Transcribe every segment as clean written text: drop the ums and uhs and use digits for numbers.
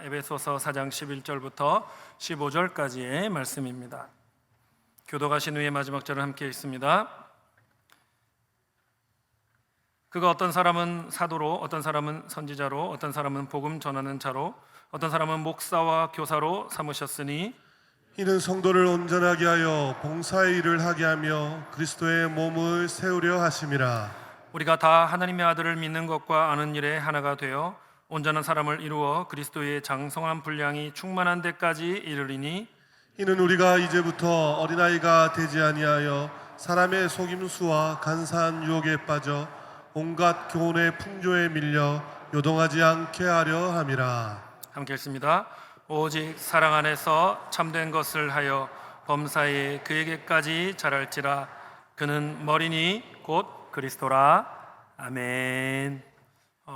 에베소서 4장 11절부터 15절까지의 말씀입니다. 교도가신 후의 마지막 절을 함께 읽습니다. 그가 어떤 사람은 사도로, 어떤 사람은 선지자로, 어떤 사람은 복음 전하는 자로, 어떤 사람은 목사와 교사로 삼으셨으니 이는 성도를 온전하게 하여 봉사의 일을 하게 하며 그리스도의 몸을 세우려 하심이라. 우리가 다 하나님의 아들을 믿는 것과 아는 일에 하나가 되어 온전한 사람을 이루어 그리스도의 장성한 분량이 충만한 데까지 이르리니 이는 우리가 이제부터 어린아이가 되지 아니하여 사람의 속임수와 간사한 유혹에 빠져 온갖 교훈의 풍조에 밀려 요동하지 않게 하려 함이라. 함께 읽습니다. 오직 사랑 안에서 참된 것을 하여 범사에 그에게까지 자랄지라. 그는 머리니 곧 그리스도라. 아멘.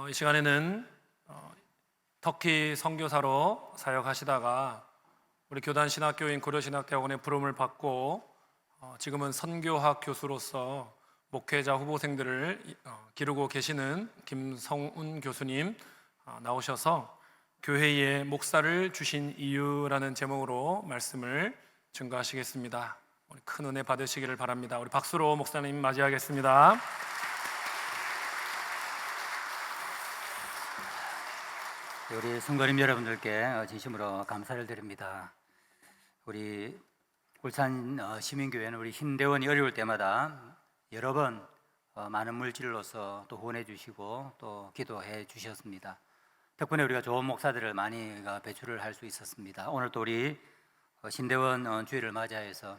이 시간에는 터키 선교사로 사역하시다가 우리 교단 신학교인 고려신학대학원의 부름을 받고 지금은 선교학 교수로서 목회자 후보생들을 기르고 계시는 김성운 교수님 나오셔서 교회에 목사를 주신 이유라는 제목으로 말씀을 증거하시겠습니다. 우리 큰 은혜 받으시기를 바랍니다. 우리 박수로 목사님 맞이하겠습니다. 우리 성도님 여러분들께 진심으로 감사를 드립니다. 우리 울산 시민교회는 우리 신대원이 어려울 때마다 여러 번 많은 물질로서 또 후원해 주시고 또 기도해 주셨습니다. 덕분에 우리가 좋은 목사들을 많이 배출을 할 수 있었습니다. 오늘 또 우리 신대원 주일을 맞이해서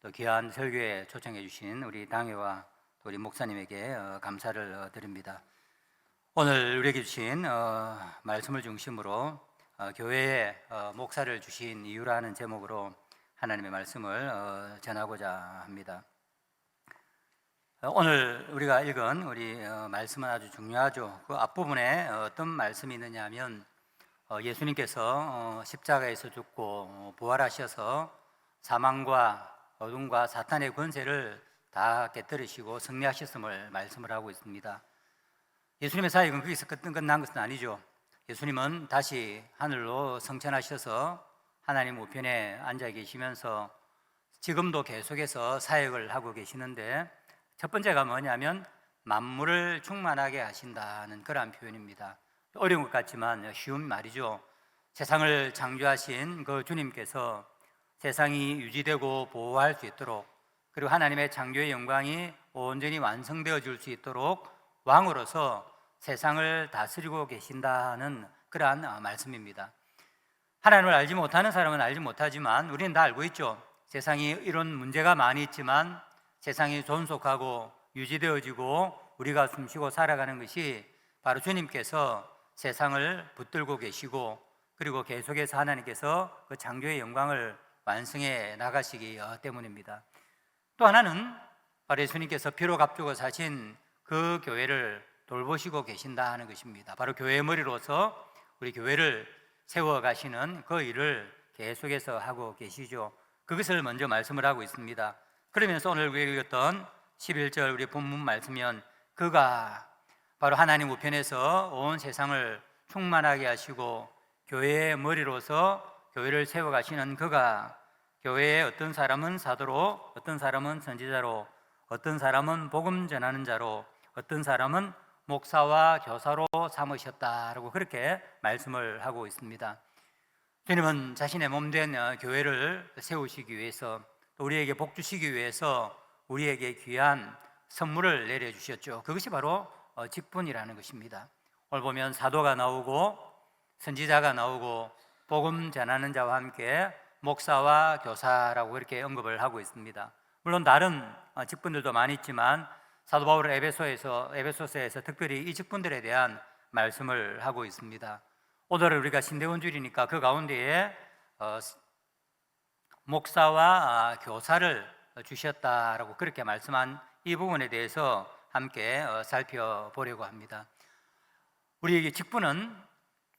또 귀한 설교에 초청해 주신 우리 당회와 또 우리 목사님에게 감사를 드립니다. 오늘 우리에게 주신 말씀을 중심으로 교회에 목사를 주신 이유라는 제목으로 하나님의 말씀을 전하고자 합니다. 오늘 우리가 읽은 우리 말씀은 아주 중요하죠. 그 앞부분에 어떤 말씀이 있느냐 하면 예수님께서 십자가에서 죽고 부활하셔서 사망과 어둠과 사탄의 권세를 다 깨뜨리시고 승리하셨음을 말씀을 하고 있습니다. 예수님의 사역은 거기서 끝난 것은 아니죠. 예수님은 다시 하늘로 승천하셔서 하나님 우편에 앉아 계시면서 지금도 계속해서 사역을 하고 계시는데 첫 번째가 뭐냐면 만물을 충만하게 하신다는 그러한 표현입니다. 어려운 것 같지만 쉬운 말이죠. 세상을 창조하신 그 주님께서 세상이 유지되고 보호할 수 있도록, 그리고 하나님의 창조의 영광이 온전히 완성되어 줄 수 있도록 왕으로서 세상을 다스리고 계신다는 그러한 말씀입니다. 하나님을 알지 못하는 사람은 알지 못하지만 우리는 다 알고 있죠. 세상이 이런 문제가 많이 있지만 세상이 존속하고 유지되어지고 우리가 숨쉬고 살아가는 것이 바로 주님께서 세상을 붙들고 계시고, 그리고 계속해서 하나님께서 그 창조의 영광을 완성해 나가시기 때문입니다. 또 하나는 바로 예수님께서 피로 값주고 사신 그 교회를 돌보시고 계신다 하는 것입니다. 바로 교회의 머리로서 우리 교회를 세워가시는 그 일을 계속해서 하고 계시죠. 그것을 먼저 말씀을 하고 있습니다. 그러면서 오늘 우리가 읽었던 11절 우리 본문 말씀은 그가 바로 하나님 우편에서 온 세상을 충만하게 하시고 교회의 머리로서 교회를 세워가시는 그가, 교회에 어떤 사람은 사도로, 어떤 사람은 선지자로, 어떤 사람은 복음 전하는 자로, 어떤 사람은 목사와 교사로 삼으셨다라고 그렇게 말씀을 하고 있습니다. 주님은 자신의 몸된 교회를 세우시기 위해서, 또 우리에게 복 주시기 위해서 우리에게 귀한 선물을 내려주셨죠. 그것이 바로 직분이라는 것입니다. 오늘 보면 사도가 나오고 선지자가 나오고 복음 전하는 자와 함께 목사와 교사라고 그렇게 언급을 하고 있습니다. 물론 다른 직분들도 많이 있지만 사도 바울은 에베소서에서 특별히 이 직분들에 대한 말씀을 하고 있습니다. 오늘은 우리가 신대원 주일이니까 그 가운데에 목사와 교사를 주셨다라고 그렇게 말씀한 이 부분에 대해서 함께 살펴보려고 합니다. 우리에게 직분은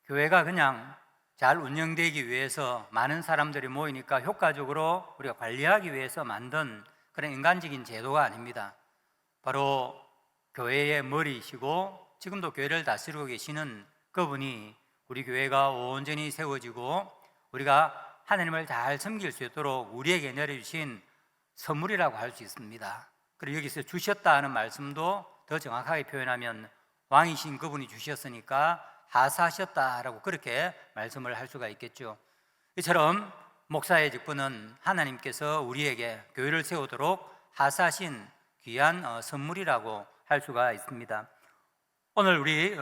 교회가 그냥 잘 운영되기 위해서 많은 사람들이 모이니까 효과적으로 우리가 관리하기 위해서 만든 그런 인간적인 제도가 아닙니다. 바로 교회의 머리이시고 지금도 교회를 다스리고 계시는 그분이 우리 교회가 온전히 세워지고 우리가 하나님을 잘 섬길 수 있도록 우리에게 내려주신 선물이라고 할 수 있습니다. 그리고 여기서 주셨다 하는 말씀도 더 정확하게 표현하면 왕이신 그분이 주셨으니까 하사하셨다라고 그렇게 말씀을 할 수가 있겠죠. 이처럼 목사의 직분은 하나님께서 우리에게 교회를 세우도록 하사하신 귀한 선물이라고 할 수가 있습니다. 오늘 우리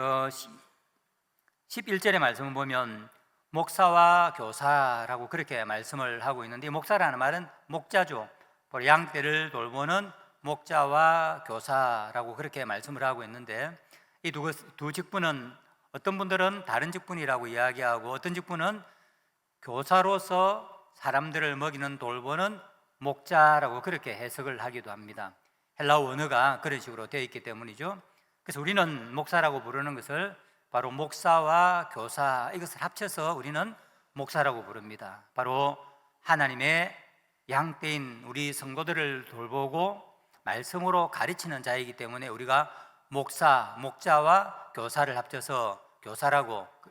11절의 말씀을 보면 목사와 교사라고 그렇게 말씀을 하고 있는데, 목사라는 말은 목자죠. 바로 양떼를 돌보는 목자와 교사라고 그렇게 말씀을 하고 있는데, 이 두 직분은 어떤 분들은 다른 직분이라고 이야기하고, 어떤 직분은 교사로서 사람들을 먹이는 돌보는 목자라고 그렇게 해석을 하기도 합니다. 헬라어 원어가 그런 식으로 되어 있기 때문이죠. 그래서 우리는 목사라고 부르는 것을 바로 목사와 교사, 이것을 합쳐서 우리는 목사라고 부릅니다. 바로 하나님의 양떼인 우리 성도들을 돌보고 말씀으로 가르치는 자이기 때문에 우리가 목사, 목자와 교사를 합쳐서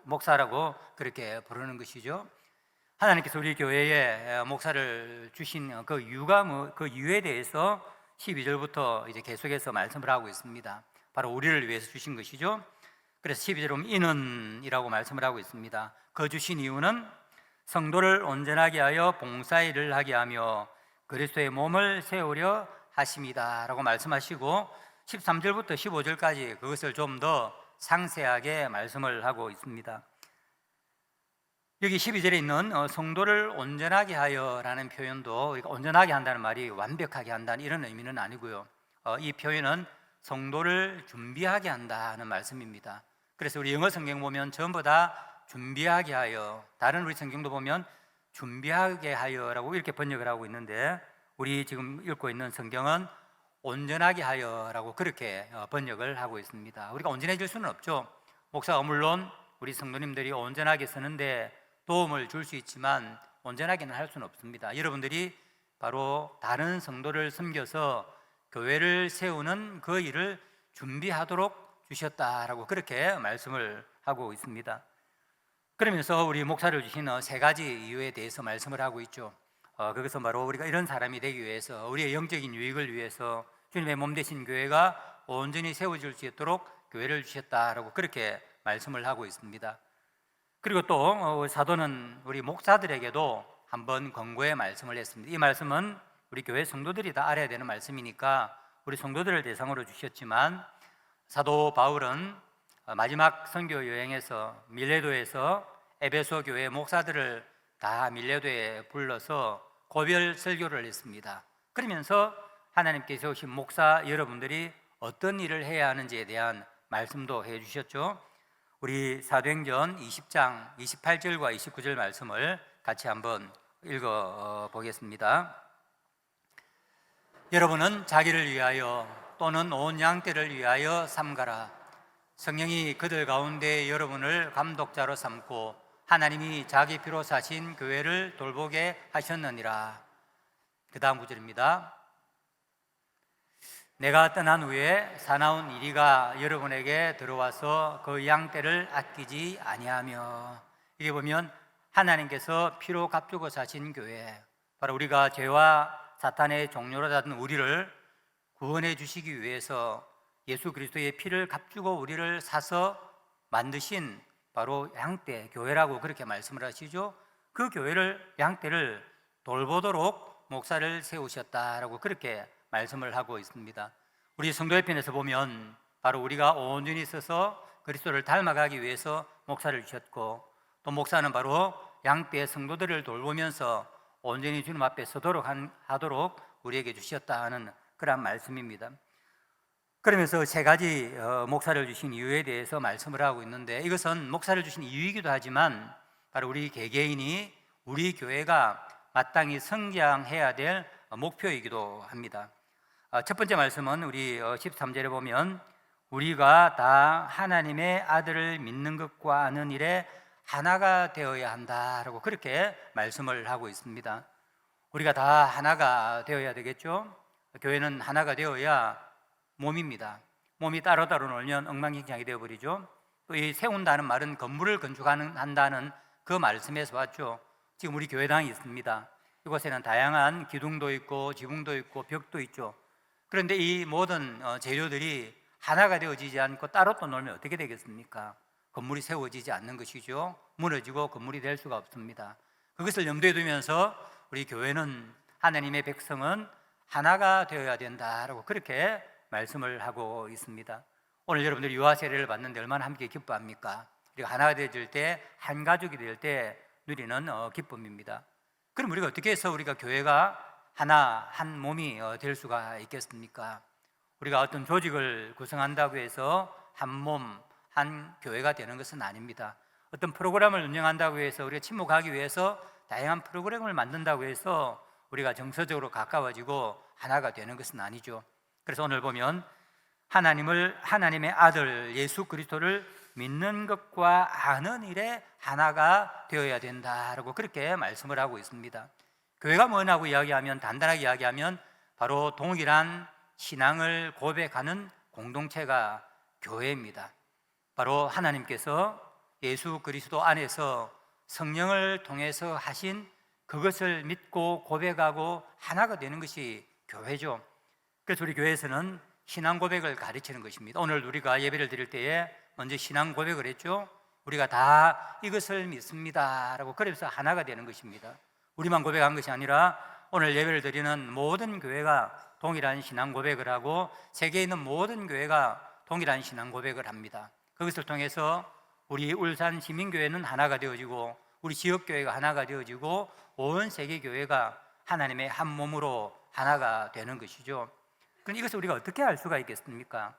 목사라고 그렇게 부르는 것이죠. 하나님께서 우리 교회에 목사를 주신 그 이유가 그 이유에 대해서 12절부터 이제 계속해서 말씀을 하고 있습니다. 바로 우리를 위해서 주신 것이죠. 그래서 12절에 보면 이는이라고 말씀을 하고 있습니다. 그 주신 이유는 성도를 온전하게 하여 봉사일을 하게 하며 그리스도의 몸을 세우려 하심이다 라고 말씀하시고, 13절부터 15절까지 그것을 좀 더 상세하게 말씀을 하고 있습니다. 여기 12절에 있는 성도를 온전하게 하여 라는 표현도, 온전하게 한다는 말이 완벽하게 한다는 이런 의미는 아니고요. 이 표현은 성도를 준비하게 한다는 말씀입니다. 그래서 우리 영어 성경 보면 전부 다 준비하게 하여, 다른 우리 성경도 보면 준비하게 하여라고 이렇게 번역을 하고 있는데, 우리 지금 읽고 있는 성경은 온전하게 하여라고 그렇게 번역을 하고 있습니다. 우리가 온전해질 수는 없죠. 목사가 물론 우리 성도님들이 온전하게 서는데 도움을 줄 수 있지만 온전하게는 할 수는 없습니다. 여러분들이 바로 다른 성도를 섬겨서 교회를 세우는 그 일을 준비하도록 주셨다라고 그렇게 말씀을 하고 있습니다. 그러면서 우리 목사를 주신 세 가지 이유에 대해서 말씀을 하고 있죠. 그것은 바로 우리가 이런 사람이 되기 위해서, 우리의 영적인 유익을 위해서 주님의 몸 되신 교회가 온전히 세워질 수 있도록 교회를 주셨다라고 그렇게 말씀을 하고 있습니다. 그리고 또 사도는 우리 목사들에게도 한번 권고의 말씀을 했습니다. 이 말씀은 우리 교회 성도들이 다 알아야 되는 말씀이니까 우리 성도들을 대상으로 주셨지만, 사도 바울은 마지막 선교 여행에서 밀레도에서 에베소 교회 목사들을 다 밀레도에 불러서 고별 설교를 했습니다. 그러면서 하나님께 세우신 목사 여러분들이 어떤 일을 해야 하는지에 대한 말씀도 해주셨죠. 우리 사도행전 20장 28절과 29절 말씀을 같이 한번 읽어보겠습니다. 여러분은 자기를 위하여 또는 온 양떼를 위하여 삼가라. 성령이 그들 가운데 여러분을 감독자로 삼고 하나님이 자기 피로 사신 교회를 돌보게 하셨느니라. 그 다음 구절입니다. 내가 떠난 후에 사나운 이리가 여러분에게 들어와서 그 양떼를 아끼지 아니하며. 이게 보면 하나님께서 피로 값주고 사신 교회, 바로 우리가 죄와 사탄의 종로로 닫은 우리를 구원해 주시기 위해서 예수 그리스도의 피를 값주고 우리를 사서 만드신 바로 양떼 교회라고 그렇게 말씀을 하시죠. 그 교회를, 양떼를 돌보도록 목사를 세우셨다라고 그렇게 말씀을 하고 있습니다. 우리 성도의 편에서 보면 바로 우리가 온전히 서서 그리스도를 닮아가기 위해서 목사를 주셨고, 또 목사는 바로 양떼 성도들을 돌보면서 온전히 주님 앞에 서도록 하도록 우리에게 주셨다 하는 그런 말씀입니다. 그러면서 세 가지 목사를 주신 이유에 대해서 말씀을 하고 있는데, 이것은 목사를 주신 이유이기도 하지만 바로 우리 개개인이, 우리 교회가 마땅히 성장해야 될 목표이기도 합니다. 첫 번째 말씀은 우리 13절에 보면 우리가 다 하나님의 아들을 믿는 것과 아는 일에 하나가 되어야 한다라고 그렇게 말씀을 하고 있습니다. 우리가 다 하나가 되어야 되겠죠. 교회는 하나가 되어야 몸입니다. 몸이 따로따로 놀면 엉망진창이 되어버리죠. 또 이 세운다는 말은 건물을 건축한다는 그 말씀에서 왔죠. 지금 우리 교회당이 있습니다. 이곳에는 다양한 기둥도 있고 지붕도 있고 벽도 있죠. 그런데 이 모든 재료들이 하나가 되어지지 않고 따로 또 놀면 어떻게 되겠습니까? 건물이 세워지지 않는 것이죠. 무너지고 건물이 될 수가 없습니다. 그것을 염두에 두면서 우리 교회는, 하나님의 백성은 하나가 되어야 된다라고 그렇게 말씀을 하고 있습니다. 오늘 여러분들이 유아 세례를 받는데 얼마나 함께 기뻐합니까? 우리가 하나가 되어질 때, 한 가족이 될 때 누리는 기쁨입니다. 그럼 우리가 어떻게 해서 우리가 교회가 하나, 한 몸이 될 수가 있겠습니까? 우리가 어떤 조직을 구성한다고 해서 한 몸, 한 교회가 되는 것은 아닙니다. 어떤 프로그램을 운영한다고 해서, 우리가 침묵하기 위해서 다양한 프로그램을 만든다고 해서 우리가 정서적으로 가까워지고 하나가 되는 것은 아니죠. 그래서 오늘 보면 하나님의 아들 예수 그리스도를 믿는 것과 아는 일에 하나가 되어야 된다라고 그렇게 말씀을 하고 있습니다. 교회가 뭐냐고 이야기하면, 단단하게 이야기하면 바로 동일한 신앙을 고백하는 공동체가 교회입니다. 바로 하나님께서 예수 그리스도 안에서 성령을 통해서 하신 그것을 믿고 고백하고 하나가 되는 것이 교회죠. 그래서 우리 교회에서는 신앙 고백을 가르치는 것입니다. 오늘 우리가 예배를 드릴 때에 먼저 신앙 고백을 했죠. 우리가 다 이것을 믿습니다 라고, 그래서 하나가 되는 것입니다. 우리만 고백한 것이 아니라 오늘 예배를 드리는 모든 교회가 동일한 신앙 고백을 하고, 세계에 있는 모든 교회가 동일한 신앙 고백을 합니다. 그것을 통해서 우리 울산 시민교회는 하나가 되어지고, 우리 지역교회가 하나가 되어지고, 온 세계교회가 하나님의 한 몸으로 하나가 되는 것이죠. 그럼 이것을 우리가 어떻게 알 수가 있겠습니까?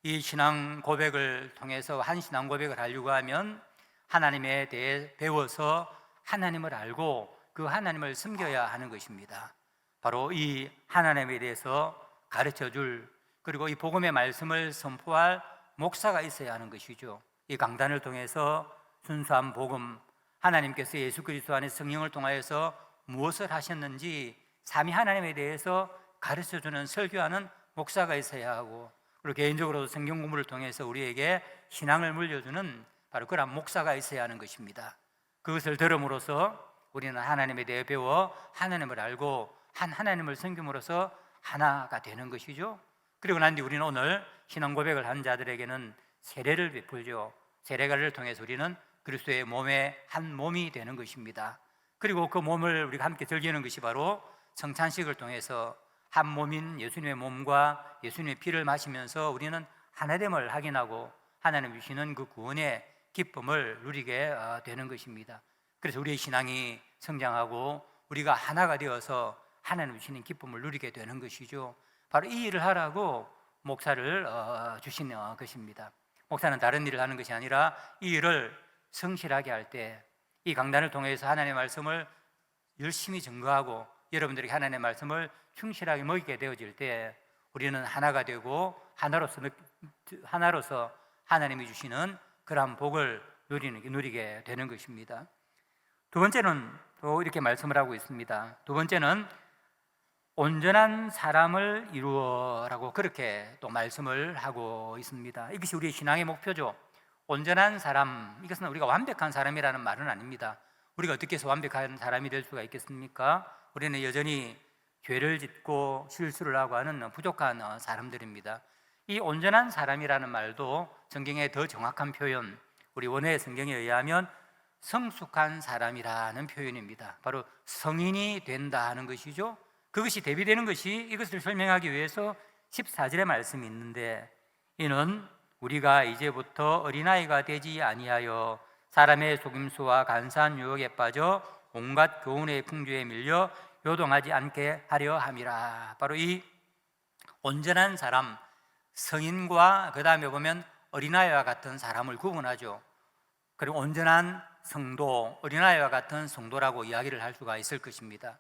이 신앙 고백을 통해서 한 신앙 고백을 하려고 하면 하나님에 대해 배워서 하나님을 알고 그 하나님을 섬겨야 하는 것입니다. 바로 이 하나님에 대해서 가르쳐줄, 그리고 이 복음의 말씀을 선포할 목사가 있어야 하는 것이죠. 이 강단을 통해서 순수한 복음, 하나님께서 예수 그리스도 안에 성령을 통하여서 무엇을 하셨는지 삼위 하나님에 대해서 가르쳐주는, 설교하는 목사가 있어야 하고, 그리고 개인적으로 성경 공부를 통해서 우리에게 신앙을 물려주는 바로 그런 목사가 있어야 하는 것입니다. 그것을 들음으로써 우리는 하나님에 대해 배워 하나님을 알고 한 하나님을 섬김으로써 하나가 되는 것이죠. 그리고 난 뒤 우리는 오늘 신앙 고백을 한 자들에게는 세례를 베풀죠. 세례를 통해서 우리는 그리스도의 몸의 한 몸이 되는 것입니다. 그리고 그 몸을 우리가 함께 즐기는 것이 바로 성찬식을 통해서 한 몸인 예수님의 몸과 예수님의 피를 마시면서 우리는 하나됨을 확인하고 하나님 주시는 그 구원의 기쁨을 누리게 되는 것입니다. 그래서 우리의 신앙이 성장하고 우리가 하나가 되어서 하나님 주시는 기쁨을 누리게 되는 것이죠. 바로 이 일을 하라고 목사를 주신 것입니다. 목사는 다른 일을 하는 것이 아니라 이 일을 성실하게 할 때, 이 강단을 통해서 하나님의 말씀을 열심히 증거하고 여러분들에게 하나님의 말씀을 충실하게 먹이게 되어질 때 우리는 하나가 되고 하나로서 하나님이 주시는 그러한 복을 누리게 되는 것입니다. 두 번째는 또 이렇게 말씀을 하고 있습니다. 두 번째는 온전한 사람을 이루어라고 그렇게 또 말씀을 하고 있습니다. 이것이 우리의 신앙의 목표죠. 온전한 사람, 이것은 우리가 완벽한 사람이라는 말은 아닙니다. 우리가 어떻게 해서 완벽한 사람이 될 수가 있겠습니까? 우리는 여전히 죄를 짓고 실수를 하고 하는 부족한 사람들입니다. 이 온전한 사람이라는 말도 성경의 더 정확한 표현, 우리 원어의 성경에 의하면 성숙한 사람이라는 표현입니다. 바로 성인이 된다 하는 것이죠. 그것이 대비되는 것이, 이것을 설명하기 위해서 14절의 말씀이 있는데, 이는 우리가 이제부터 어린아이가 되지 아니하여 사람의 속임수와 간사한 유혹에 빠져 온갖 교훈의 풍조에 밀려 요동하지 않게 하려 함이라. 바로 이 온전한 사람, 성인과 그 다음에 보면 어린아이와 같은 사람을 구분하죠. 그리고 온전한 성도, 어린아이와 같은 성도라고 이야기를 할 수가 있을 것입니다.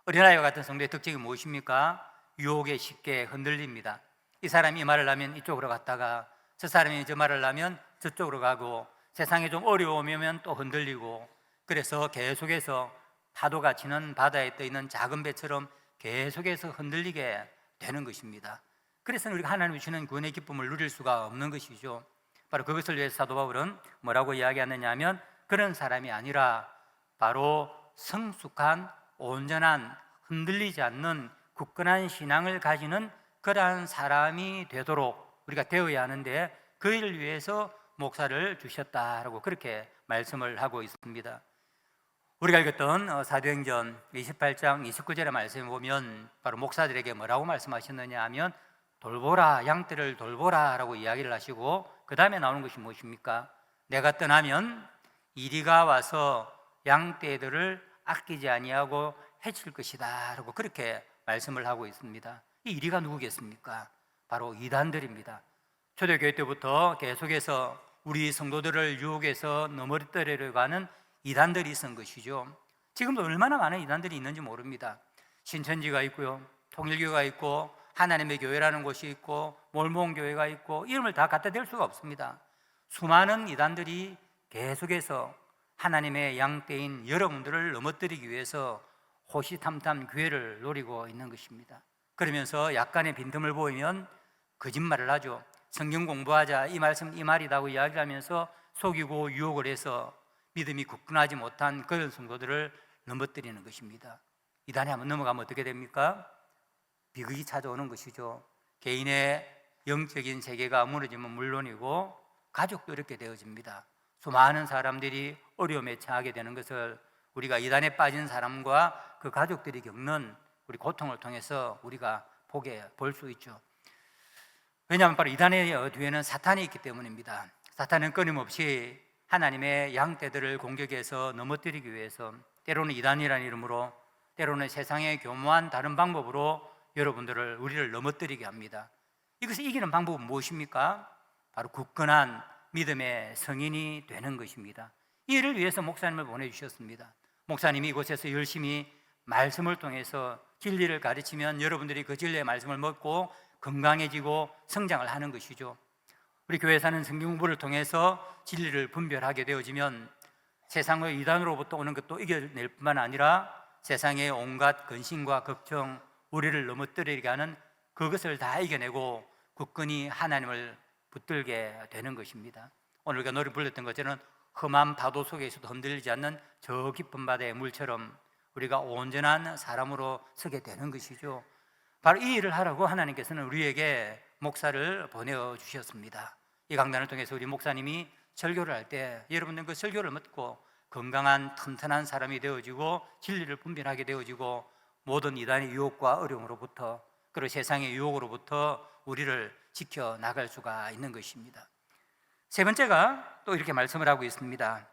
어린아이와 같은 성도의 특징이 무엇입니까? 유혹에 쉽게 흔들립니다. 이 사람이 이 말을 하면 이쪽으로 갔다가, 저 사람이 저 말을 하면 저쪽으로 가고, 세상에 좀 어려움이 오면 또 흔들리고, 그래서 계속해서 파도가 치는 바다에 떠 있는 작은 배처럼 계속해서 흔들리게 되는 것입니다. 그래서 우리가 하나님이 주시는 구원의 기쁨을 누릴 수가 없는 것이죠. 바로 그것을 위해서 사도 바울은 뭐라고 이야기하느냐 하면 그런 사람이 아니라 바로 성숙한 온전한 흔들리지 않는 굳건한 신앙을 가지는 그러한 사람이 되도록 우리가 되어야 하는데 그 일을 위해서 목사를 주셨다라고 그렇게 말씀을 하고 있습니다. 우리가 읽었던 사도행전 28장 29절의 말씀을 보면 바로 목사들에게 뭐라고 말씀하셨느냐 하면 돌보라, 양떼를 돌보라 라고 이야기를 하시고 그 다음에 나오는 것이 무엇입니까? 내가 떠나면 이리가 와서 양떼들을 아끼지 아니하고 해칠 것이다 라고 그렇게 말씀을 하고 있습니다. 이 이리가 누구겠습니까? 바로 이단들입니다. 초대교회 때부터 계속해서 우리 성도들을 유혹해서 넘어뜨리려고 하는 이단들이 있은 것이죠. 지금도 얼마나 많은 이단들이 있는지 모릅니다. 신천지가 있고요, 통일교가 있고, 하나님의 교회라는 곳이 있고, 몰몬교회가 있고, 이름을 다 갖다 댈 수가 없습니다. 수많은 이단들이 계속해서 하나님의 양떼인 여러분들을 넘어뜨리기 위해서 호시탐탐 기회를 노리고 있는 것입니다. 그러면서 약간의 빈틈을 보이면 거짓말을 하죠. 성경 공부하자, 이 말씀 이 말이라고 이야기를 하면서 속이고 유혹을 해서 믿음이 굳건하지 못한 그런 성도들을 넘어뜨리는 것입니다. 이단에 한번 넘어가면 어떻게 됩니까? 비극이 찾아오는 것이죠. 개인의 영적인 세계가 무너지면 물론이고 가족도 이렇게 되어집니다. 수많은 사람들이 어려움에 처하게 되는 것을 우리가 이단에 빠진 사람과 그 가족들이 겪는 우리 고통을 통해서 우리가 볼 수 있죠. 왜냐하면 바로 이단의 뒤에는 사탄이 있기 때문입니다. 사탄은 끊임없이 하나님의 양떼들을 공격해서 넘어뜨리기 위해서 때로는 이단이라는 이름으로, 때로는 세상의 교묘한 다른 방법으로 우리를 넘어뜨리게 합니다. 이것을 이기는 방법은 무엇입니까? 바로 굳건한 믿음의 성인이 되는 것입니다. 이를 위해서 목사님을 보내주셨습니다. 목사님이 이곳에서 열심히 말씀을 통해서 진리를 가르치면 여러분들이 그 진리의 말씀을 먹고 건강해지고 성장을 하는 것이죠. 우리 교회 사는 성경 공부를 통해서 진리를 분별하게 되어지면 세상의 이단으로부터 오는 것도 이겨낼 뿐만 아니라 세상의 온갖 근심과 걱정, 우리를 넘어뜨리게 하는 그것을 다 이겨내고 굳건히 하나님을 붙들게 되는 것입니다. 오늘 우리가 노래 불렀던 것처럼 험한 파도 속에서도 흔들리지 않는 저 깊은 바다의 물처럼 우리가 온전한 사람으로 서게 되는 것이죠. 바로 이 일을 하라고 하나님께서는 우리에게 목사를 보내주셨습니다. 이 강단을 통해서 우리 목사님이 설교를 할 때 여러분들 그 설교를 듣고 건강한 튼튼한 사람이 되어지고 진리를 분별하게 되어지고 모든 이단의 유혹과 어려움으로부터 그리고 세상의 유혹으로부터 우리를 지켜나갈 수가 있는 것입니다. 세 번째가 또 이렇게 말씀을 하고 있습니다.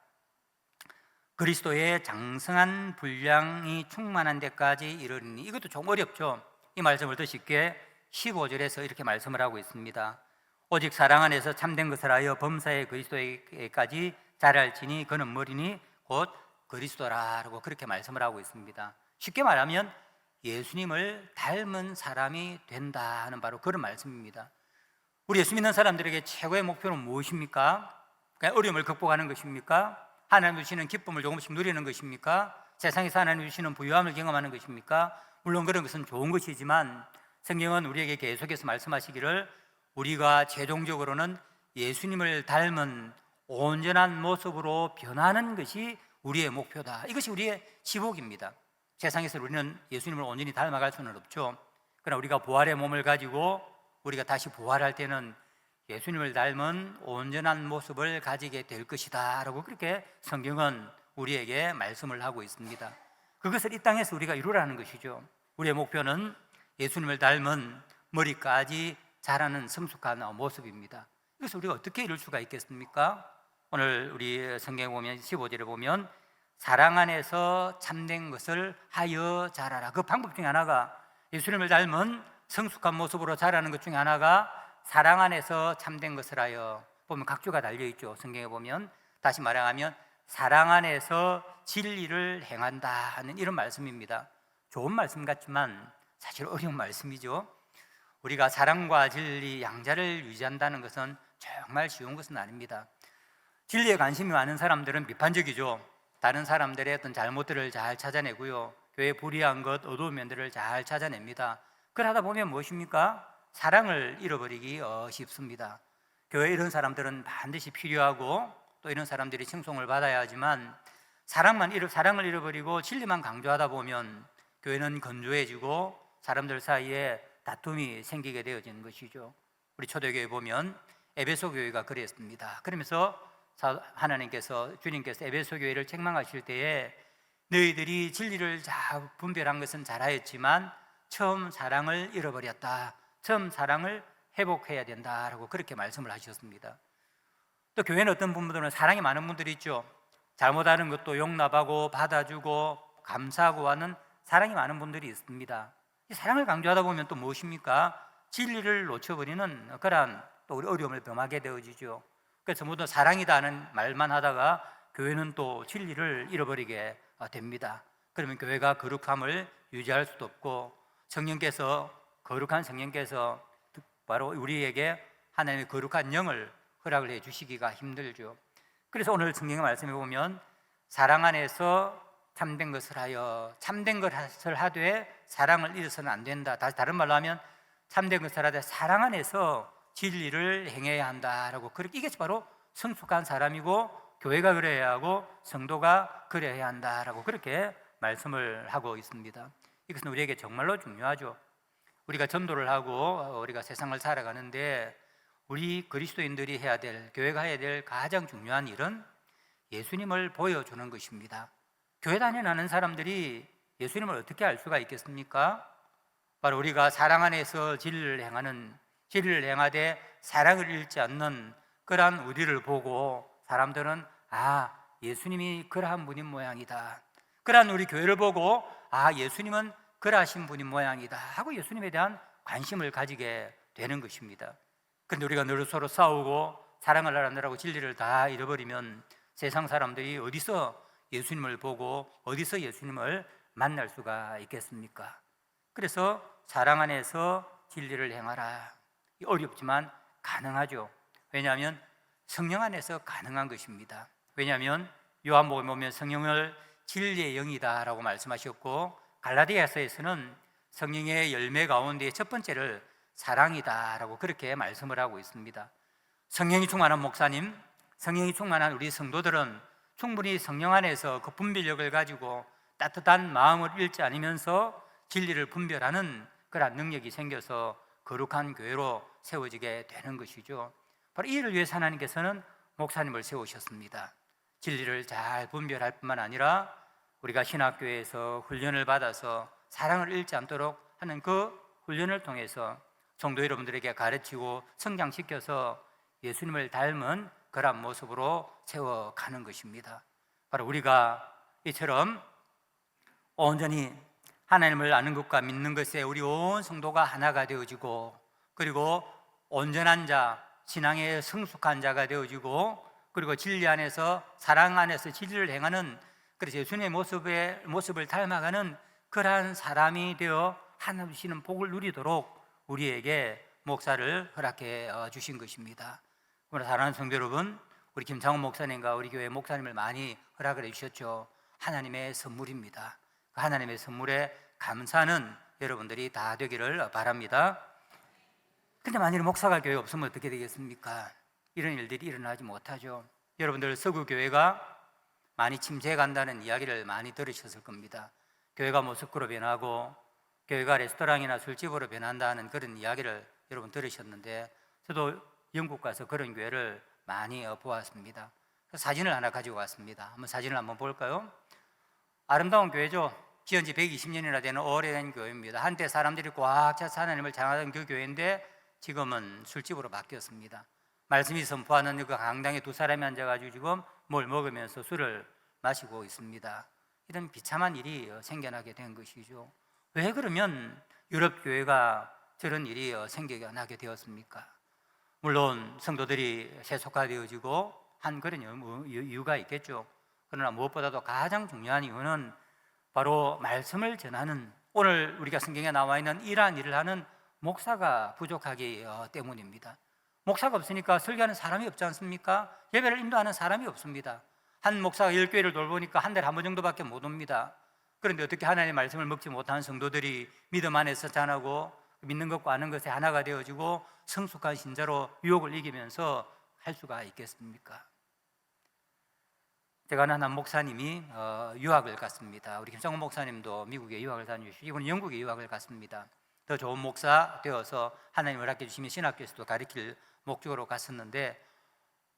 그리스도의 장성한 분량이 충만한 데까지 이르리니, 이것도 좀 어렵죠. 이 말씀을 더 쉽게 15절에서 이렇게 말씀을 하고 있습니다. 오직 사랑 안에서 참된 것을 하여 범사의 그리스도에까지 자랄지니 그는 머리니 곧 그리스도라라고 그렇게 말씀을 하고 있습니다. 쉽게 말하면 예수님을 닮은 사람이 된다 하는 바로 그런 말씀입니다. 우리 예수 믿는 사람들에게 최고의 목표는 무엇입니까? 그냥 어려움을 극복하는 것입니까? 하나님 주시는 기쁨을 조금씩 누리는 것입니까? 세상에서 하나님 주시는 부유함을 경험하는 것입니까? 물론 그런 것은 좋은 것이지만 성경은 우리에게 계속해서 말씀하시기를 우리가 최종적으로는 예수님을 닮은 온전한 모습으로 변하는 것이 우리의 목표다. 이것이 우리의 지복입니다. 세상에서 우리는 예수님을 온전히 닮아갈 수는 없죠. 그러나 우리가 부활의 몸을 가지고 우리가 다시 부활할 때는 예수님을 닮은 온전한 모습을 가지게 될 것이다 라고 그렇게 성경은 우리에게 말씀을 하고 있습니다. 그것을 이 땅에서 우리가 이루라는 것이죠. 우리의 목표는 예수님을 닮은 머리까지 자라는 성숙한 모습입니다. 이것을 우리가 어떻게 이룰 수가 있겠습니까? 오늘 우리 성경에 보면 15절에 보면 사랑 안에서 참된 것을 하여 자라라. 그 방법 중에 하나가 예수님을 닮은 성숙한 모습으로 자라는 것 중에 하나가 사랑 안에서 참된 것을 하여, 보면 각주가 달려있죠. 성경에 보면 다시 말하면 사랑 안에서 진리를 행한다 하는 이런 말씀입니다. 좋은 말씀 같지만 사실 어려운 말씀이죠. 우리가 사랑과 진리 양자를 유지한다는 것은 정말 쉬운 것은 아닙니다. 진리에 관심이 많은 사람들은 비판적이죠. 다른 사람들의 어떤 잘못들을 잘 찾아내고요, 교회의 불의한 것, 어두운 면들을 잘 찾아냅니다. 그러다 보면 무엇입니까? 사랑을 잃어버리기 쉽습니다. 교회에 이런 사람들은 반드시 필요하고 또 이런 사람들이 칭송을 받아야 하지만 사랑을 잃어버리고 진리만 강조하다 보면 교회는 건조해지고 사람들 사이에 다툼이 생기게 되어지는 것이죠. 우리 초대교회 보면 에베소 교회가 그랬습니다. 그러면서 주님께서 에베소 교회를 책망하실 때에 너희들이 진리를 잘 분별한 것은 잘하였지만 처음 사랑을 잃어버렸다. 처음 사랑을 회복해야 된다라고 그렇게 말씀을 하셨습니다. 또 교회는 어떤 분들은 사랑이 많은 분들이 있죠. 잘못하는 것도 용납하고 받아주고 감사하고 하는 사랑이 많은 분들이 있습니다. 이 사랑을 강조하다 보면 또 무엇입니까? 진리를 놓쳐버리는 그러한 또 우리 어려움을 범하게 되어지죠. 그래서 모두 사랑이다는 말만 하다가 교회는 또 진리를 잃어버리게 됩니다. 그러면 교회가 거룩함을 유지할 수도 없고 거룩한 성령께서 바로 우리에게 하나님의 거룩한 영을 허락을 해 주시기가 힘들죠. 그래서 오늘 성경의 말씀에 보면 사랑 안에서 참된 것을 하여 참된 것을 하되 사랑을 잃어서는 안 된다. 다른 말로 하면 참된 것을 하되 사랑 안에서 진리를 행해야 한다라고 그렇게 이게 바로 성숙한 사람이고 교회가 그래야 하고 성도가 그래야 한다라고 그렇게 말씀을 하고 있습니다. 이것은 우리에게 정말로 중요하죠. 우리가 전도를 하고 우리가 세상을 살아가는데 우리 그리스도인들이 해야 될, 교회가 해야 될 가장 중요한 일은 예수님을 보여주는 것입니다. 교회 다니는 사람들이 예수님을 어떻게 알 수가 있겠습니까? 바로 우리가 사랑 안에서 진리를 행하되 사랑을 잃지 않는 그러한 우리를 보고 사람들은 예수님이 그러한 분인 모양이다. 그러한 우리 교회를 보고 예수님은 그러하신 분인 모양이다 하고 예수님에 대한 관심을 가지게 되는 것입니다. 그런데 우리가 늘 서로 싸우고 사랑을 하느라고 진리를 다 잃어버리면 세상 사람들이 어디서 예수님을 보고 어디서 예수님을 만날 수가 있겠습니까? 그래서 사랑 안에서 진리를 행하라. 어렵지만 가능하죠. 왜냐하면 성령 안에서 가능한 것입니다. 왜냐하면 요한복음에 보면 성령을 진리의 영이다라고 말씀하셨고 갈라디아서에서는 성령의 열매 가운데 첫 번째를 사랑이다라고 그렇게 말씀을 하고 있습니다. 성령이 충만한 목사님, 성령이 충만한 우리 성도들은 충분히 성령 안에서 그 분별력을 가지고 따뜻한 마음을 잃지 않으면서 진리를 분별하는 그런 능력이 생겨서 거룩한 교회로 세워지게 되는 것이죠. 바로 이 일을 위해서 하나님께서는 목사님을 세우셨습니다. 진리를 잘 분별할 뿐만 아니라 우리가 신학교에서 훈련을 받아서 사랑을 잃지 않도록 하는 그 훈련을 통해서 성도 여러분들에게 가르치고 성장시켜서 예수님을 닮은 그런 모습으로 세워가는 것입니다. 바로 우리가 이처럼 온전히 하나님을 아는 것과 믿는 것에 우리 온 성도가 하나가 되어지고 그리고 온전한 자, 신앙의 성숙한 자가 되어지고 그리고 진리 안에서 사랑 안에서 진리를 행하는 그래서 예수님의 모습을 닮아가는 그러한 사람이 되어 하나님 주시는 복을 누리도록 우리에게 목사를 허락해 주신 것입니다. 그러나 사랑하는 성도 여러분, 우리 김창훈 목사님과 우리 교회 목사님을 많이 허락을 해주셨죠. 하나님의 선물입니다. 그 하나님의 선물에 감사하는 여러분들이 다 되기를 바랍니다. 근데 만일 목사가 교회에 없으면 어떻게 되겠습니까? 이런 일들이 일어나지 못하죠. 여러분들 서구 교회가 많이 침체해 간다는 이야기를 많이 들으셨을 겁니다. 교회가 모스크로 변하고 교회가 레스토랑이나 술집으로 변한다는 그런 이야기를 여러분 들으셨는데 저도 영국 가서 그런 교회를 많이 보았습니다. 사진을 하나 가지고 왔습니다. 사진을 한번 볼까요? 아름다운 교회죠. 지은 지 120년이나 되는 오래된 교회입니다. 한때 사람들이 꽉 차서 하나님을 찬양하던 그 교회인데 지금은 술집으로 바뀌었습니다. 말씀이 선포하는 그 강당에 두 사람이 앉아가지고 지금 뭘 먹으면서 술을 마시고 있습니다. 이런 비참한 일이 생겨나게 된 것이죠. 왜 그러면 유럽 교회가 저런 일이 생겨나게 되었습니까? 물론 성도들이 세속화되어지고 한 그런 이유가 있겠죠. 그러나 무엇보다도 가장 중요한 이유는 바로 말씀을 전하는 오늘 우리가 성경에 나와 있는 이러한 일을 하는 목사가 부족하기 때문입니다. 목사가 없으니까 설교하는 사람이 없지 않습니까? 예배를 인도하는 사람이 없습니다. 한 목사가 10교회를 돌보니까 한 달에 한 번 정도밖에 못 옵니다. 그런데 어떻게 하나님의 말씀을 먹지 못한 성도들이 믿음 안에서 자라고 믿는 것과 아는 것에 하나가 되어지고 성숙한 신자로 유혹을 이기면서 할 수가 있겠습니까? 제가 아는 한 목사님이 유학을 갔습니다. 우리 김성훈 목사님도 미국에 유학을 다녀주시고 이분은 영국에 유학을 갔습니다. 더 좋은 목사 되어서 하나님을 알게 주시면 신학교에서도 가르칠 목적으로 갔었는데,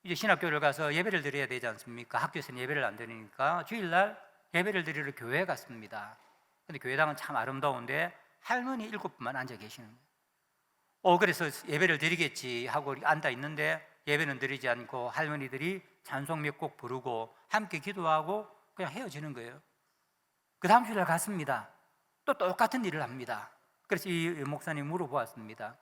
이제 신학교를 가서 예배를 드려야 되지 않습니까? 학교에서는 예배를 안 드리니까 주일날 예배를 드리러 교회에 갔습니다. 근데 교회당은 참 아름다운데 할머니 7분만 앉아 계시는 거예요. 그래서 예배를 드리겠지 하고 앉아 있는데 예배는 드리지 않고 할머니들이 찬송 몇 곡 부르고 함께 기도하고 그냥 헤어지는 거예요. 그 다음 주일날 갔습니다. 또 똑같은 일을 합니다. 그래서 이 목사님 물어보았습니다.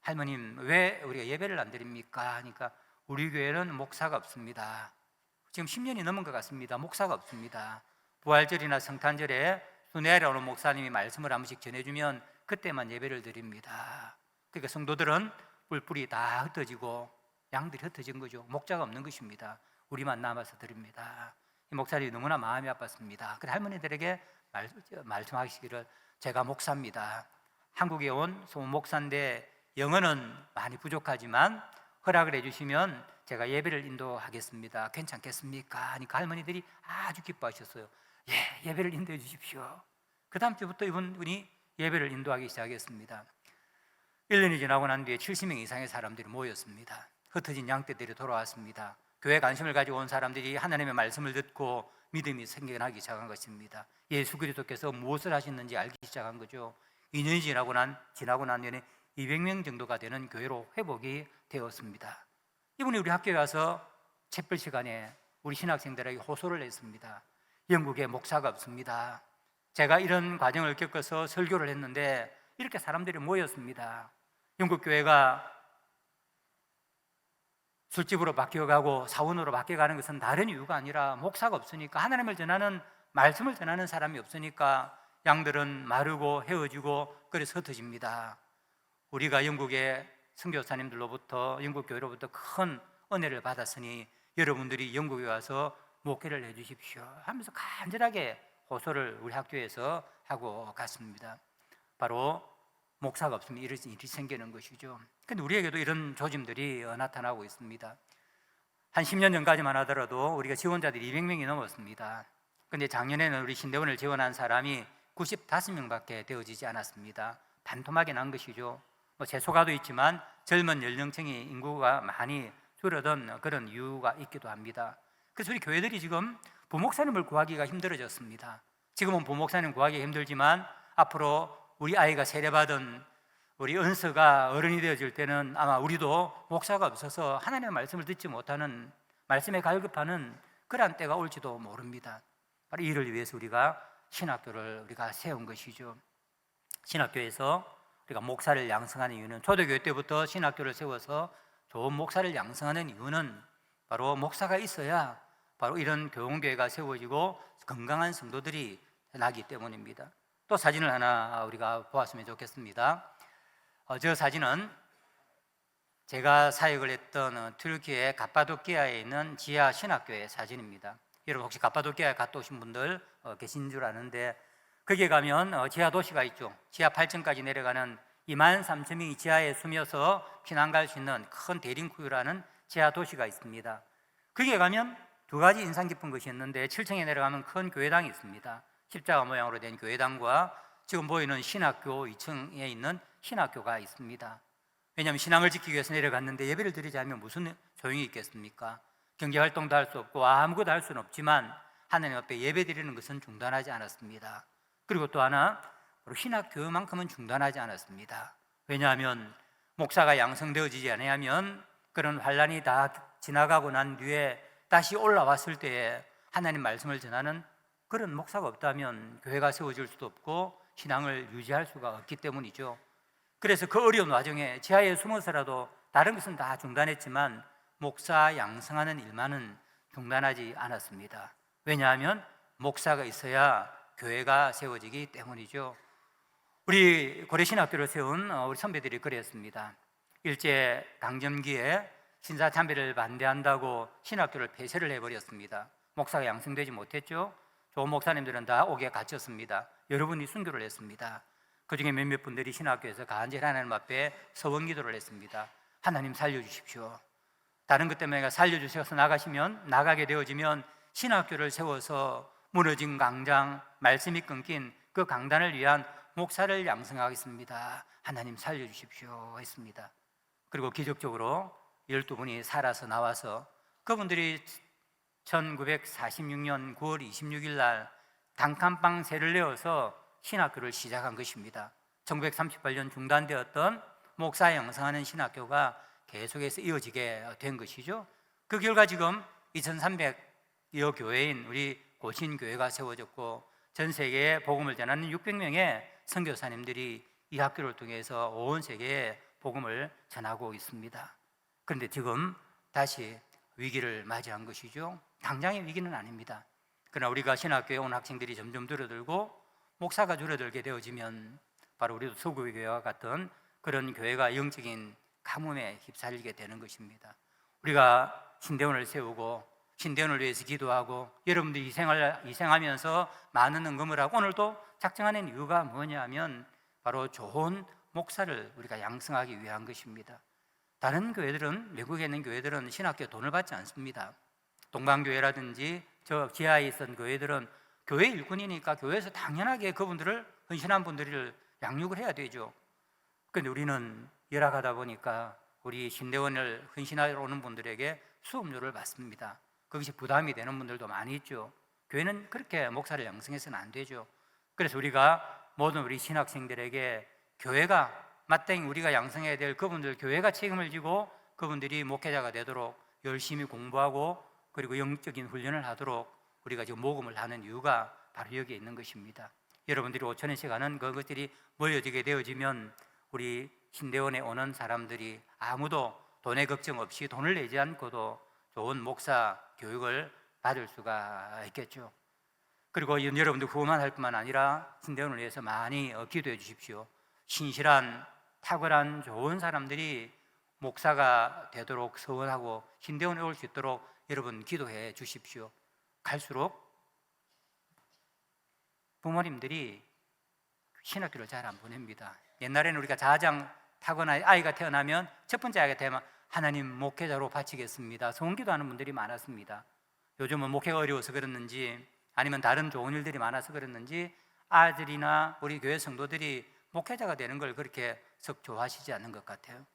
할머님, 왜 우리가 예배를 안 드립니까? 하니까 우리 교회는 목사가 없습니다. 지금 10년이 넘은 것 같습니다. 목사가 없습니다. 부활절이나 성탄절에 순회라는 목사님이 말씀을 한 번씩 전해주면 그때만 예배를 드립니다. 그러니까 성도들은 뿔뿔이 다 흩어지고 양들이 흩어진 거죠. 목자가 없는 것입니다. 우리만 남아서 드립니다. 이 목사님이 너무나 마음이 아팠습니다. 그래서 할머니들에게 말씀하시기를, 제가 목사입니다. 한국에 온 소문 목사인데 영어는 많이 부족하지만 허락을 해주시면 제가 예배를 인도하겠습니다. 괜찮겠습니까? 하니까 할머니들이 아주 기뻐하셨어요. 예, 예배를 인도해 주십시오. 그 다음 주부터 이분이 예배를 인도하기 시작했습니다. 1년이 지나고 난 뒤에 70명 이상의 사람들이 모였습니다. 흩어진 양떼들이 돌아왔습니다. 교회 관심을 가지고 온 사람들이 하나님의 말씀을 듣고 믿음이 생겨나기 시작한 것입니다. 예수 그리스도께서 무엇을 하셨는지 알기 시작한 거죠. 2년이 지나고 난 뒤에 200명 정도가 되는 교회로 회복이 되었습니다. 이분이 우리 학교에 와서 채플 시간에 우리 신학생들에게 호소를 했습니다. 영국에 목사가 없습니다. 제가 이런 과정을 겪어서 설교를 했는데 이렇게 사람들이 모였습니다. 영국 교회가 술집으로 바뀌어가고 사원으로 바뀌어가는 것은 다른 이유가 아니라 목사가 없으니까, 하나님을 전하는 말씀을 전하는 사람이 없으니까 양들은 마르고 헤어지고 그래서 흩어집니다. 우리가 영국의 선교사님들로부터, 영국 교회로부터 큰 은혜를 받았으니 여러분들이 영국에 와서 목회를 해 주십시오 하면서 간절하게 호소를 우리 학교에서 하고 갔습니다. 바로 목사가 없으면 이런 일이 생기는 것이죠. 근데 우리에게도 이런 조짐들이 나타나고 있습니다. 한 10년 전까지만 하더라도 우리가 지원자들이 200명이 넘었습니다. 근데 작년에는 우리 신대원을 지원한 사람이 95명밖에 되어지지 않았습니다. 반토막이 난 것이죠. 재소가도 있지만 젊은 연령층의 인구가 많이 줄어든 그런 이유가 있기도 합니다. 그래서 우리 교회들이 지금 부목사님을 구하기가 힘들어졌습니다. 지금은 부목사님 구하기 힘들지만 앞으로 우리 아이가 세례받은 우리 은서가 어른이 되어질 때는 아마 우리도 목사가 없어서 하나님의 말씀을 듣지 못하는, 말씀에 갈급하는 그러한 때가 올지도 모릅니다. 바로 이를 위해서 우리가 신학교를 세운 것이죠. 신학교에서 우리가 목사를 양성하는 이유는, 초대교회 때부터 신학교를 세워서 좋은 목사를 양성하는 이유는 바로 목사가 있어야 바로 이런 교훈교회가 세워지고 건강한 성도들이 나기 때문입니다. 또 사진을 하나 우리가 보았으면 좋겠습니다. 저 사진은 제가 사역을 했던 튀르키예 갑바도키아에 있는 지하 신학교의 사진입니다. 여러분 혹시 갑바도키아에 갔다 오신 분들 계신 줄 아는데, 거기에 가면 지하 도시가 있죠. 지하 8층까지 내려가는 23,000명이 지하에 숨어서 피난 갈 수 있는 큰 대림쿠유라는 지하 도시가 있습니다. 거기에 가면 두 가지 인상 깊은 것이 있는데, 7층에 내려가면 큰 교회당이 있습니다. 십자가 모양으로 된 교회당과 지금 보이는 신학교 2층에 있는 신학교가 있습니다. 왜냐하면 신앙을 지키기 위해서 내려갔는데 예배를 드리지 않으면 무슨 소용이 있겠습니까? 경제활동도 할 수 없고 아무것도 할 수는 없지만 하나님 앞에 예배 드리는 것은 중단하지 않았습니다. 그리고 또 하나, 바로 신학교만큼은 중단하지 않았습니다. 왜냐하면 목사가 양성되어지지 않으면 그런 환란이 다 지나가고 난 뒤에 다시 올라왔을 때에 하나님 말씀을 전하는 그런 목사가 없다면 교회가 세워질 수도 없고 신앙을 유지할 수가 없기 때문이죠. 그래서 그 어려운 와중에 지하에 숨어서라도 다른 것은 다 중단했지만 목사 양성하는 일만은 중단하지 않았습니다. 왜냐하면 목사가 있어야 교회가 세워지기 때문이죠. 우리 고려신학교를 세운 우리 선배들이 그랬습니다. 일제 강점기에 신사참배를 반대한다고 신학교를 폐쇄를 해버렸습니다. 목사가 양성되지 못했죠. 좋은 목사님들은 다 옥에 갇혔습니다. 여러분이 순교를 했습니다. 그중에 몇몇 분들이 신학교에서 간절히 하나님 앞에 서원 기도를 했습니다. 하나님 살려주십시오. 다른 것 때문에 살려주셔서 나가게 되어지면 신학교를 세워서 무너진 강장, 말씀이 끊긴 그 강단을 위한 목사를 양성하겠습니다. 하나님 살려주십시오 했습니다. 그리고 기적적으로 12분이 살아서 나와서 그분들이 1946년 9월 26일 날 단칸방 세를 내어서 신학교를 시작한 것입니다. 1938년 중단되었던 목사 양성하는 신학교가 계속해서 이어지게 된 것이죠. 그 결과 지금 2300여 교회인 우리 고신교회가 세워졌고 전 세계에 복음을 전하는 600명의 선교사님들이 이 학교를 통해서 온 세계에 복음을 전하고 있습니다. 그런데 지금 다시 위기를 맞이한 것이죠. 당장의 위기는 아닙니다. 그러나 우리가 신학교에 온 학생들이 점점 줄어들고 목사가 줄어들게 되어지면 바로 우리도 서구교회와 같은 그런 교회가 영적인 가뭄에 휩싸이게 되는 것입니다. 우리가 신대원을 세우고 신대원을 위해서 기도하고 여러분들이 희생하면서 많은 헌금을 하고 오늘도 작정하는 이유가 뭐냐면 바로 좋은 목사를 우리가 양성하기 위한 것입니다. 다른 교회들은, 외국에 있는 교회들은 신학교 돈을 받지 않습니다. 동방교회라든지 저 지하에 있던 교회들은 교회 일꾼이니까 교회에서 당연하게 그분들을, 헌신한 분들을 양육을 해야 되죠. 그런데 우리는 열악하다 보니까 우리 신대원을 헌신하러 오는 분들에게 수업료를 받습니다. 그것이 부담이 되는 분들도 많이 있죠. 교회는 그렇게 목사를 양성해서는 안 되죠. 그래서 우리가 모든 우리 신학생들에게 교회가 마땅히 우리가 양성해야 될 그분들, 교회가 책임을 지고 그분들이 목회자가 되도록 열심히 공부하고 그리고 영적인 훈련을 하도록 우리가 지금 모금을 하는 이유가 바로 여기에 있는 것입니다. 여러분들이 5,000원씩 하는 그것들이 모여지게 되어지면 우리 신대원에 오는 사람들이 아무도 돈의 걱정 없이 돈을 내지 않고도 좋은 목사 교육을 받을 수가 있겠죠. 그리고 여러분들 후원만 할 뿐만 아니라 신대원을 위해서 많이 기도해 주십시오. 신실한 탁월한 좋은 사람들이 목사가 되도록 서원하고 신대원에 올 수 있도록 여러분 기도해 주십시오. 갈수록 부모님들이 신학교를 잘 안 보냅니다. 옛날에는 우리가 자장 타고난 아이가 태어나면 첫 번째 아이가 되면 하나님 목회자로 바치겠습니다. 소원기도하는 분들이 많았습니다. 요즘은 목회가 어려워서 그랬는지 아니면 다른 좋은 일들이 많아서 그랬는지 아들이나 우리 교회 성도들이 목회자가 되는 걸 그렇게 썩 좋아하시지 않는 것 같아요.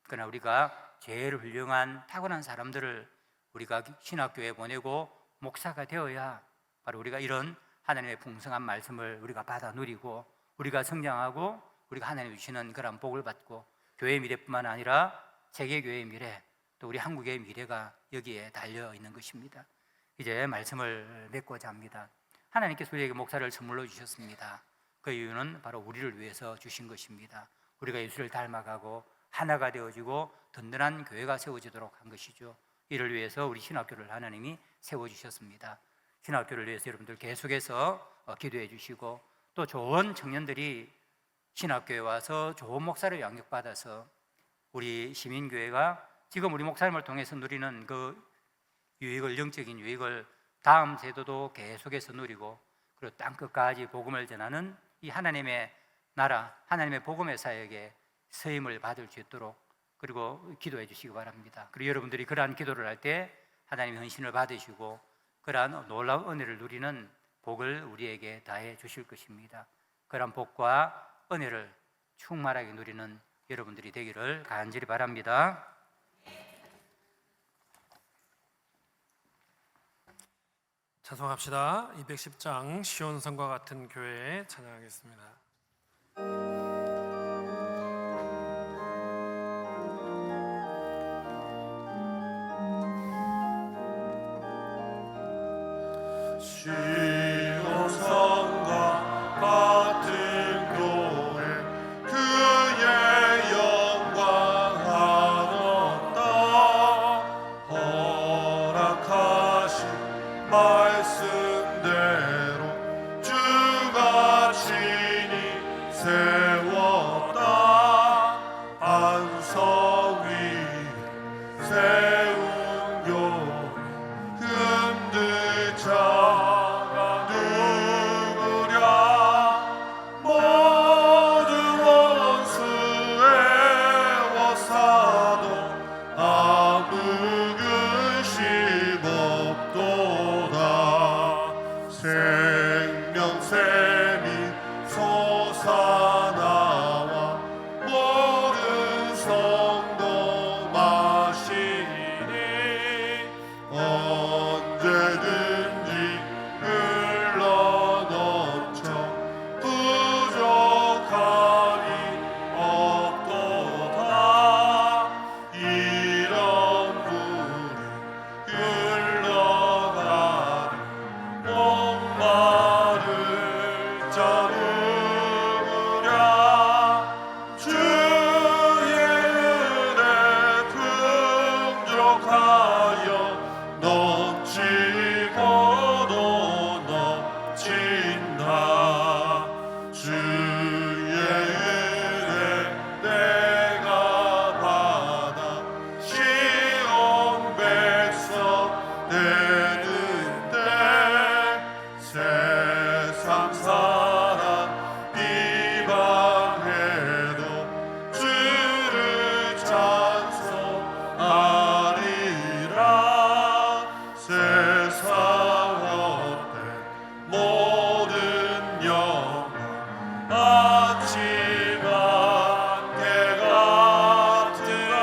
그러나 우리가 제일 훌륭한 타고난 사람들을 우리가 신학교에 보내고 목사가 되어야 바로 우리가 이런 하나님의 풍성한 말씀을 우리가 받아 누리고 우리가 성장하고 우리가 하나님 주시는 그런 복을 받고 교회의 미래뿐만 아니라 세계교회의 미래 또 우리 한국의 미래가 여기에 달려 있는 것입니다. 이제 말씀을 맺고자 합니다. 하나님께서 우리에게 목사를 선물로 주셨습니다. 그 이유는 바로 우리를 위해서 주신 것입니다. 우리가 예수를 닮아가고 하나가 되어지고 든든한 교회가 세워지도록 한 것이죠. 이를 위해서 우리 신학교를 하나님이 세워주셨습니다. 신학교를 위해서 여러분들 계속해서 기도해 주시고 또 좋은 청년들이 신학교에 와서 좋은 목사를 양육받아서 우리 시민교회가 지금 우리 목사님을 통해서 누리는 그 유익을, 영적인 유익을 다음 세대도 계속해서 누리고 그리고 땅끝까지 복음을 전하는 이 하나님의 나라, 하나님의 복음의 사역에 쓰임을 받을 수 있도록 그리고 기도해 주시기 바랍니다. 그리고 여러분들이 그러한 기도를 할 때 하나님의 헌신을 받으시고 그러한 놀라운 은혜를 누리는 복을 우리에게 다해 주실 것입니다. 그러한 복과 은혜를 충만하게 누리는 여러분들이 되기를 간절히 바랍니다. 찬송합시다. 210장 시온성과 같은 교회 찬양하겠습니다. 시온성과 같은 교회 그의 영광 한없다 허락하신 말씀대로 주가 친히 감사라 비방해도 주를 찬송하리라. 세상 어때 모든 영광 아침 안개 같으라.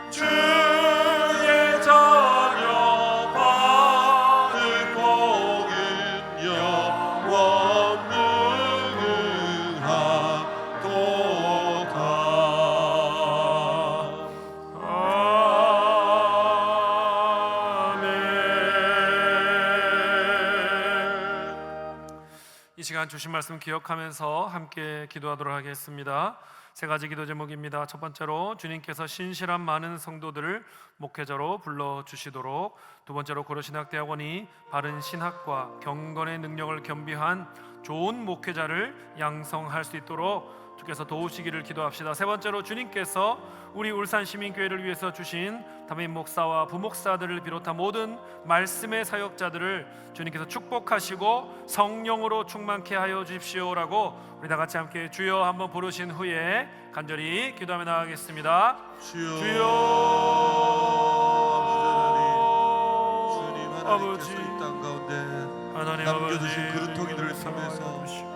주의 자녀 받을 복은 영원 무궁하도다. 이 시간 주신 말씀 기억하면서 함께 기도하도록 하겠습니다. 세 가지 기도 제목입니다. 첫 번째로 주님께서 신실한 많은 성도들을 목회자로 불러주시도록, 두 번째로 고려신학대학원이 바른 신학과 경건의 능력을 겸비한 좋은 목회자를 양성할 수 있도록 주께서 도우시기를 기도합시다. 세 번째로 주님께서 우리 울산시민교회를 위해서 주신 담임 목사와 부목사들을 비롯한 모든 말씀의 사역자들을 주님께서 축복하시고 성령으로 충만케 하여 주십시오라고 우리 다 같이 함께 주여 한번 부르신 후에 간절히 기도하며 나가겠습니다. 주여 주님 하나님께서 이 땅 가운데 하나님 남겨두신 아버지, 그릇토기들을 사랑하여 통해서 주시고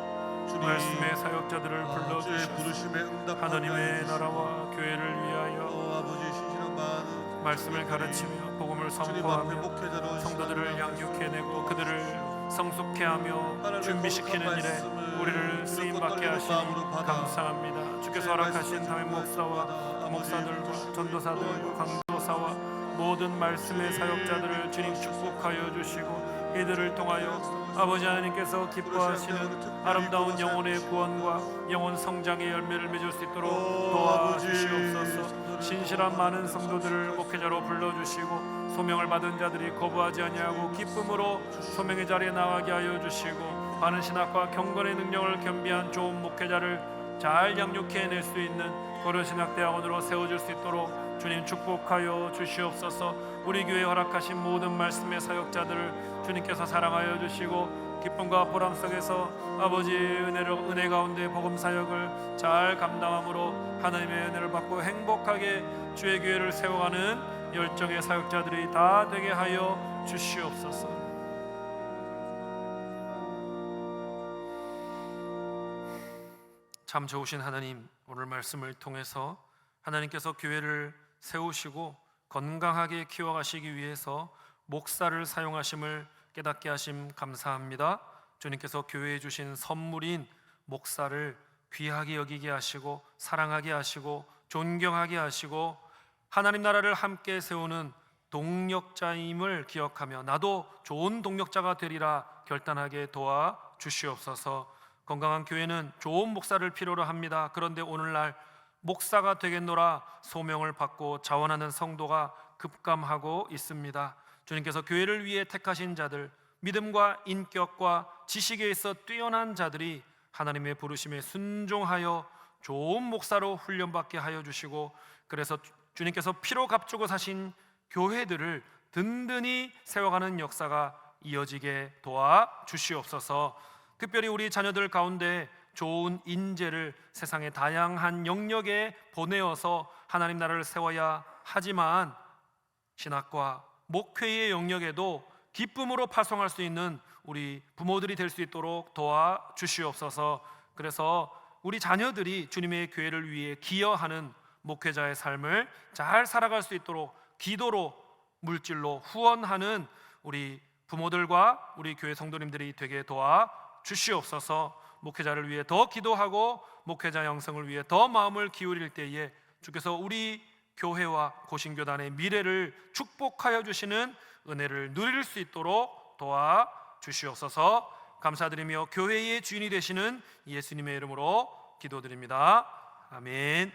주님 말씀의 사역자들을 주의 불러주셔서 부르심에 응답하게 하나님의 나라와 교회를 위하여 아버지 신실한 많은 말씀을 가르치며 복음을 주님 앞에 선포하며 목회자로 성도들을 양육해내고 그들을 성숙케하며 준비시키는 일에 우리를 쓰임받게 하시니 감사합니다. 주께서 허락하신 담임 목사와 목사들과 전도사들과 강도사와 모든 말씀의 사역자들을 주님 축복하여 주시고 이들을 통하여 아버지 하나님께서 기뻐하시는 아름다운 영혼의 구원과 영혼 성장의 열매를 맺을 수 있도록 도와주시옵소서. 신실한 많은 성도들을 목회자로 불러주시고 소명을 받은 자들이 거부하지 아니하고 기쁨으로 소명의 자리에 나가게 하여 주시고 바른 신학과 경건의 능력을 겸비한 좋은 목회자를 잘 양육해낼 수 있는 고려신학대학원으로 세워줄 수 있도록 주님 축복하여 주시옵소서. 우리 교회에 허락하신 모든 말씀의 사역자들을 주님께서 사랑하여 주시고 기쁨과 보람 속에서 아버지의 은혜 가운데 복음 사역을 잘 감당함으로 하나님의 은혜를 받고 행복하게 주의 교회를 세워가는 열정의 사역자들이 다 되게 하여 주시옵소서. 참 좋으신 하나님, 오늘 말씀을 통해서 하나님께서 교회를 세우시고 건강하게 키워가시기 위해서 목사를 사용하심을 깨닫게 하심 감사합니다. 주님께서 교회에 주신 선물인 목사를 귀하게 여기게 하시고 사랑하게 하시고 존경하게 하시고 하나님 나라를 함께 세우는 동력자임을 기억하며 나도 좋은 동력자가 되리라 결단하게 도와 주시옵소서. 건강한 교회는 좋은 목사를 필요로 합니다. 그런데 오늘날 목사가 되겠노라 소명을 받고 자원하는 성도가 급감하고 있습니다. 주님께서 교회를 위해 택하신 자들, 믿음과 인격과 지식에 있어 뛰어난 자들이 하나님의 부르심에 순종하여 좋은 목사로 훈련받게 하여 주시고, 그래서 주님께서 피로 값주고 사신 교회들을 든든히 세워가는 역사가 이어지게 도와 주시옵소서. 특별히 우리 자녀들 가운데 좋은 인재를 세상의 다양한 영역에 보내어서 하나님 나라를 세워야 하지만 신학과 목회의 영역에도 기쁨으로 파송할 수 있는 우리 부모들이 될 수 있도록 도와 주시옵소서. 그래서 우리 자녀들이 주님의 교회를 위해 기여하는 목회자의 삶을 잘 살아갈 수 있도록 기도로 물질로 후원하는 우리 부모들과 우리 교회 성도님들이 되게 도와 주시옵소서. 목회자를 위해 더 기도하고 목회자 양성을 위해 더 마음을 기울일 때에 주께서 우리 교회와 고신교단의 미래를 축복하여 주시는 은혜를 누릴 수 있도록 도와 주시옵소서. 감사드리며 교회의 주인이 되시는 예수님의 이름으로 기도드립니다. 아멘.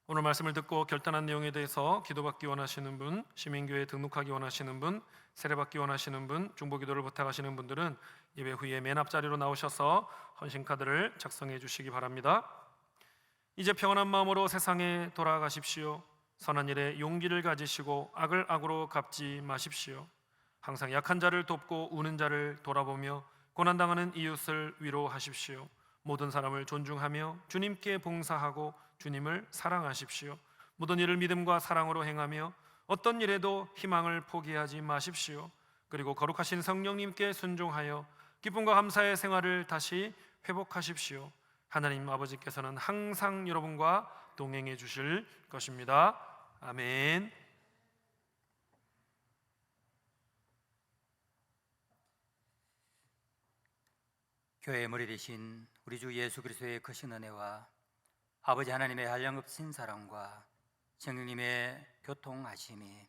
오늘 말씀을 듣고 결단한 내용에 대해서 기도받기 원하시는 분, 시민교회에 등록하기 원하시는 분, 세례받기 원하시는 분, 중보기도를 부탁하시는 분들은 예배 후에 맨 앞자리로 나오셔서 헌신카드를 작성해 주시기 바랍니다. 이제 평안한 마음으로 세상에 돌아가십시오. 선한 일에 용기를 가지시고 악을 악으로 갚지 마십시오. 항상 약한 자를 돕고 우는 자를 돌아보며 고난당하는 이웃을 위로하십시오. 모든 사람을 존중하며 주님께 봉사하고 주님을 사랑하십시오. 모든 일을 믿음과 사랑으로 행하며 어떤 일에도 희망을 포기하지 마십시오. 그리고 거룩하신 성령님께 순종하여 기쁨과 감사의 생활을 다시 회복하십시오. 하나님 아버지께서는 항상 여러분과 동행해 주실 것입니다. 아멘. 교회의 머리 되신 우리 주 예수 그리스도의 크신 은혜와 아버지 하나님의 한량없인 사랑과 성령님의 교통하심이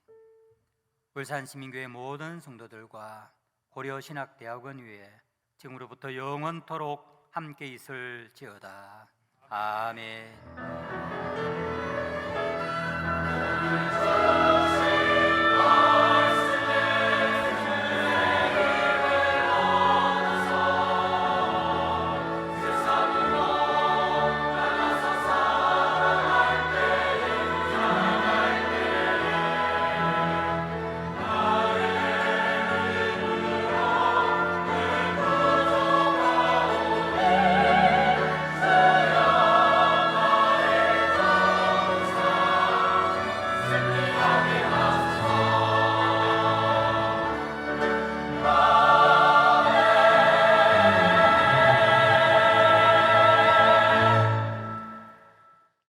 울산시민교회 모든 성도들과 고려신학대학원 위에 지금으로부터 영원토록 함께 있을지어다. 아멘.